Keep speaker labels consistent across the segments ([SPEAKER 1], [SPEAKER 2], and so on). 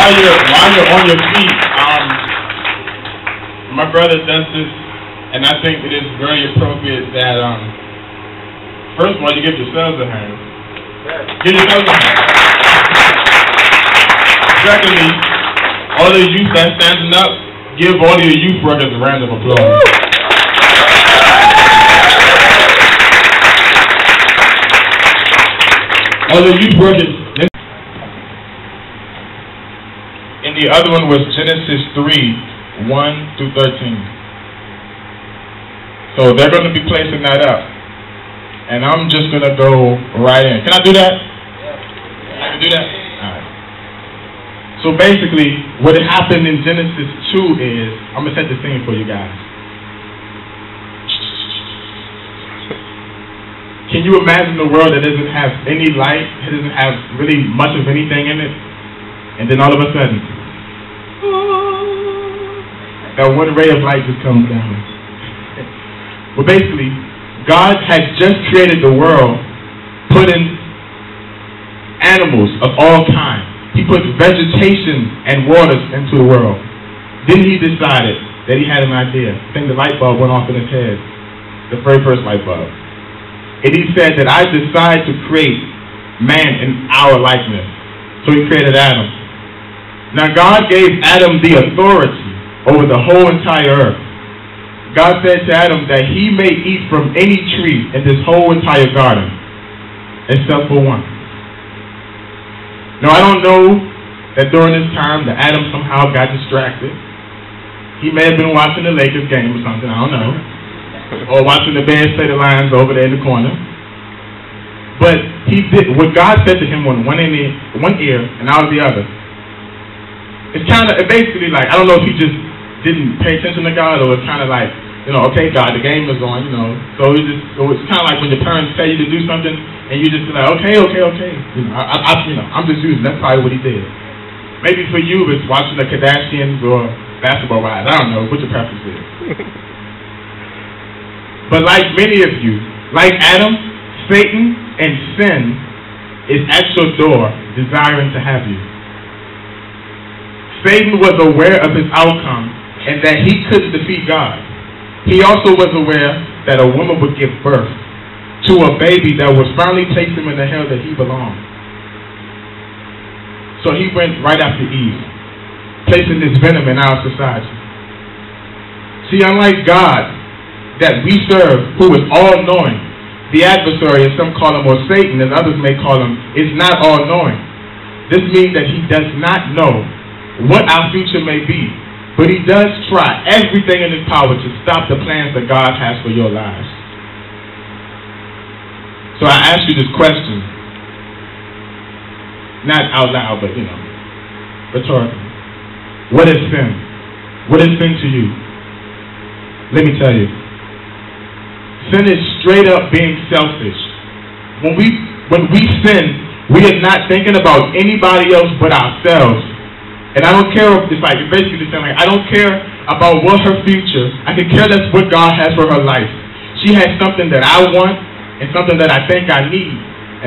[SPEAKER 1] while you're on your feet, my brother does this, and I think it is very appropriate that, first of all, you give yourselves a hand. Give yourselves a hand. Secondly, all the youth that's standing up, give all of your youth workers a round of applause. All the youth workers. And the other one was Genesis 3:1-13. So they're going to be placing that up. And I'm just going to go right in. Can I do that? I can do that? All right. So basically, what happened in Genesis 2 is, I'm going to set the scene for you guys. Can you imagine a world that doesn't have any light, it doesn't have really much of anything in it, and then all of a sudden, that one ray of light just comes down? Well, basically, God had just created the world, putting animals of all kinds. He put vegetation and waters into the world. Then he decided that he had an idea. I think the light bulb went off in his head, the very first light bulb. And he said that I decide to create man in our likeness. So he created Adam. Now God gave Adam the authority over the whole entire earth. God said to Adam that he may eat from any tree in this whole entire garden, except for one. Now I don't know that during this time that Adam somehow got distracted. He may have been watching the Lakers game or something, I don't know. Or watching the Bears play the Lions over there in the corner. But he did what God said to him on one ear and out of the other. It's kind of basically like, I don't know if he just didn't pay attention to God, or it's kind of like, you know, okay, God, the game is on, you know. So it's kind of like when your parents tell you to do something and you just be like, okay. You know, I'm just using. That's probably what he did. Maybe for you it's watching the Kardashians or basketball wives. I don't know what your preference is. But like many of you, like Adam, Satan and sin is at your door desiring to have you. Satan was aware of his outcome and that he couldn't defeat God. He also was aware that a woman would give birth to a baby that would finally place him in the hell that he belonged. So he went right after Eve, placing this venom in our society. See, unlike God that we serve, who is all-knowing, the adversary, as some call him, or Satan, as others may call him, is not all-knowing. This means that he does not know what our future may be, but he does try everything in his power to stop the plans that God has for your lives. So I ask you this question, not out loud, but, you know, rhetorically. What is sin? What is sin to you? Let me tell you. Sin is straight up being selfish. When we sin, we are not thinking about anybody else but ourselves. And I don't care if it's like, basically saying like, I don't care about what her future, I can care less what God has for her life. She has something that I want and something that I think I need,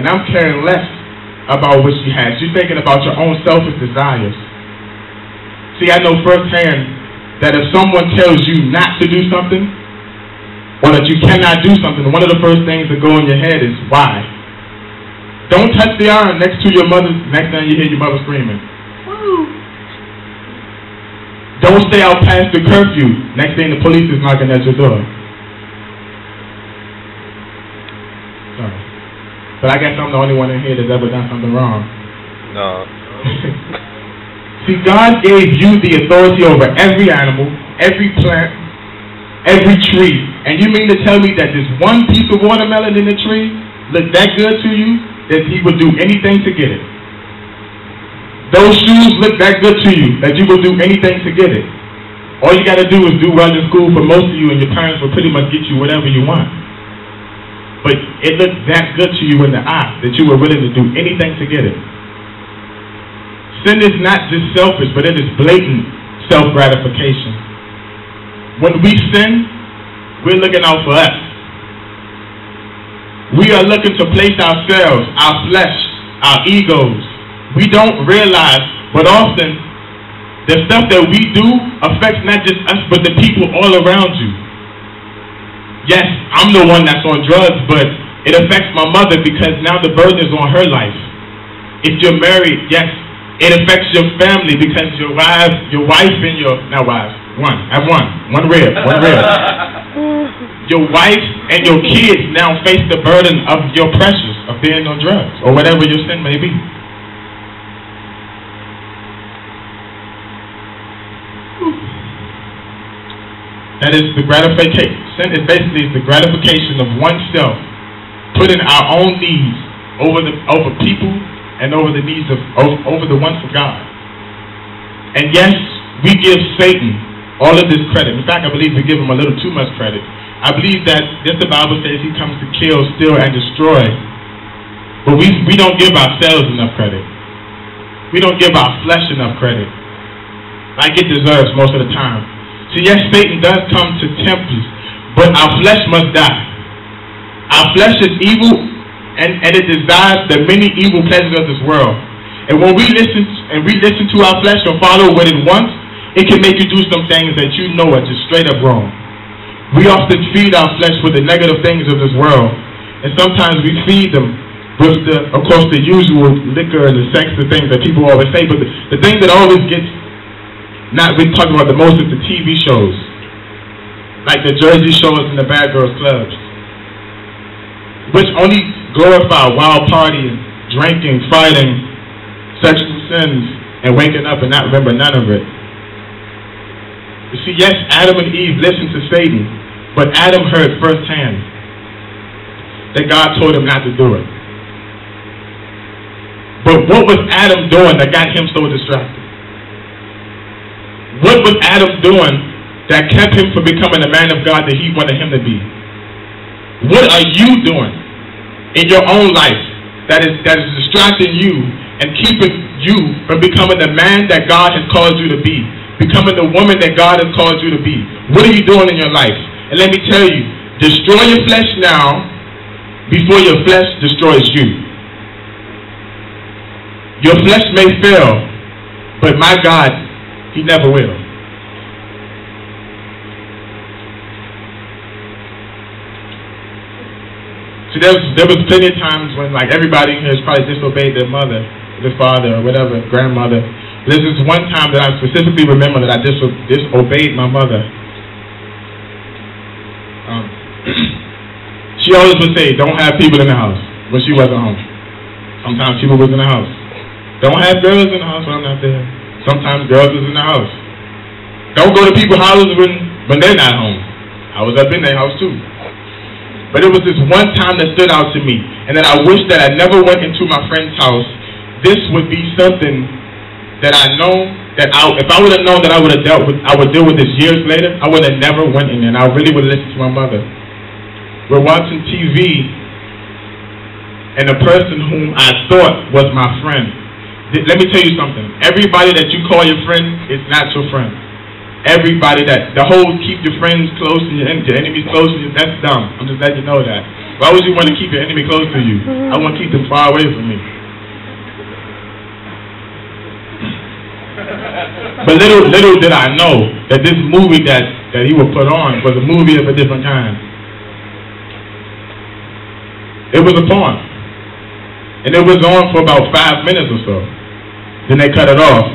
[SPEAKER 1] and I'm caring less about what she has. You're thinking about your own selfish desires. See, I know firsthand that if someone tells you not to do something, or that you cannot do something, one of the first things that go in your head is, why? Don't touch the iron next to your mother, next time you hear your mother screaming. Woo. Don't stay out past the curfew, next thing the police is knocking at your door. Sorry. But I guess I'm the only one in here that's ever done something wrong.
[SPEAKER 2] No.
[SPEAKER 1] See, God gave you the authority over every animal, every plant, every tree. And you mean to tell me that this one piece of watermelon in the tree looked that good to you that he would do anything to get it? Those shoes look that good to you that you will do anything to get it? All you got to do is do well in school for most of you, and your parents will pretty much get you whatever you want. But it looked that good to you in the eye that you were willing to do anything to get it. Sin is not just selfish, but it is blatant self-gratification. When we sin, we're looking out for us. We are looking to place ourselves, our flesh, our egos. We don't realize, but often The stuff that we do affects not just us, but the people all around you. Yes, I'm the one that's on drugs, but it affects my mother because now the burden is on her life. If you're married, yes, it affects your family because your wife and your, not wives, one rib. Your wife and your kids now face the burden of your pressures of being on drugs or whatever your sin may be. That is the gratification. Sin is basically the gratification of oneself, putting our own needs over people and over the needs of over the ones of God. And yes, we give Satan all of this credit. In fact, I believe we give him a little too much credit. I believe that the Bible says he comes to kill, steal, and destroy. But we don't give ourselves enough credit. We don't give our flesh enough credit like it deserves most of the time. So yes, Satan does come to tempt us, but our flesh must die. Our flesh is evil, and it desires the many evil pleasures of this world. And when we listen to our flesh or follow what it wants, it can make you do some things that you know are just straight up wrong. We often feed our flesh with the negative things of this world, and sometimes we feed them with of course, the usual liquor and the sex, the things that people always say. But the thing that always gets not been talking about the most is the TV shows, like the Jersey shows and the Bad Girls Clubs, which only glorify wild partying, drinking, fighting, sexual sins, and waking up and not remember none of it. You see, yes, Adam and Eve listened to Satan, but Adam heard firsthand that God told him not to do it. But what was Adam doing that got him so distracted? What was Adam doing that kept him from becoming the man of God that he wanted him to be? What are you doing in your own life that is distracting you and keeping you from becoming the man that God has called you to be, becoming the woman that God has called you to be? What are you doing in your life? And let me tell you, destroy your flesh now before your flesh destroys you. Your flesh may fail, but my God, He never will. See, there was plenty of times when, like, everybody has probably disobeyed their mother, their father, or whatever, grandmother. There's this one time that I specifically remember that I disobeyed my mother. She always would say, "Don't have people in the house," when she wasn't home. Sometimes people was in the house. "Don't have girls in the house when I'm not there." Sometimes girls was in the house. Don't go to people's houses when they're not home. I was up in their house too. But it was this one time that stood out to me, and that I wish that I never went into my friend's house. This would be something that I know that if I would have known that I would deal with this years later, I would have never went in there, and I really would have listened to my mother. We're watching TV, and the person whom I thought was my friend. Let me tell you something. Everybody that you call your friend is not your friend. Everybody the whole keep your friends close and your enemies close to you, that's dumb. I'm just letting you know that. Why would you want to keep your enemy close to you? I want to keep them far away from me. But little did I know that this movie that he would put on was a movie of a different kind. It was a porn. And it was on for about 5 minutes or so. Then they cut it off.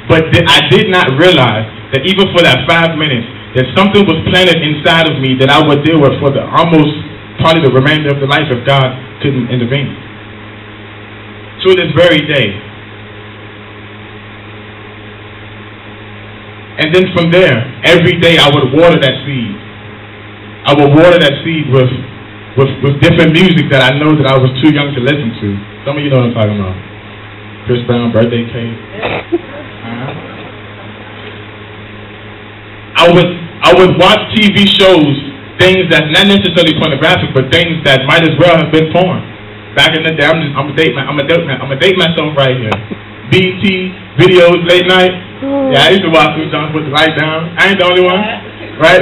[SPEAKER 1] But I did not realize that even for that 5 minutes, that something was planted inside of me that I would deal with for probably the remainder of the life if God couldn't intervene. To this very day. And then from there, every day I would water that seed. I would water that seed with different music that I know that I was too young to listen to. Some of you know what I'm talking about. Chris Brown, Birthday Cake. I would watch TV shows, things that's not necessarily pornographic, but things that might as well have been porn. Back in the day, I'm gonna date myself right here. BET videos late night. Yeah, I used to watch them John put the light down. I ain't the only one. Right?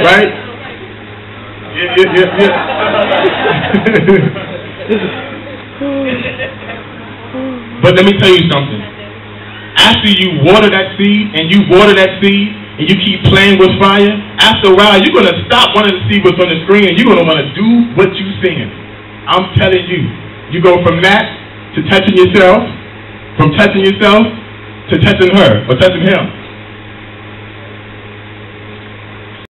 [SPEAKER 1] Yeah. But let me tell you something. after you water that seed, and you water that seed, and you keep playing with fire, after a while, you're going to stop wanting to see what's on the screen, and you're going to want to do what you're seeing. I'm telling you. You go from that to touching yourself, from touching yourself to touching her, or touching him.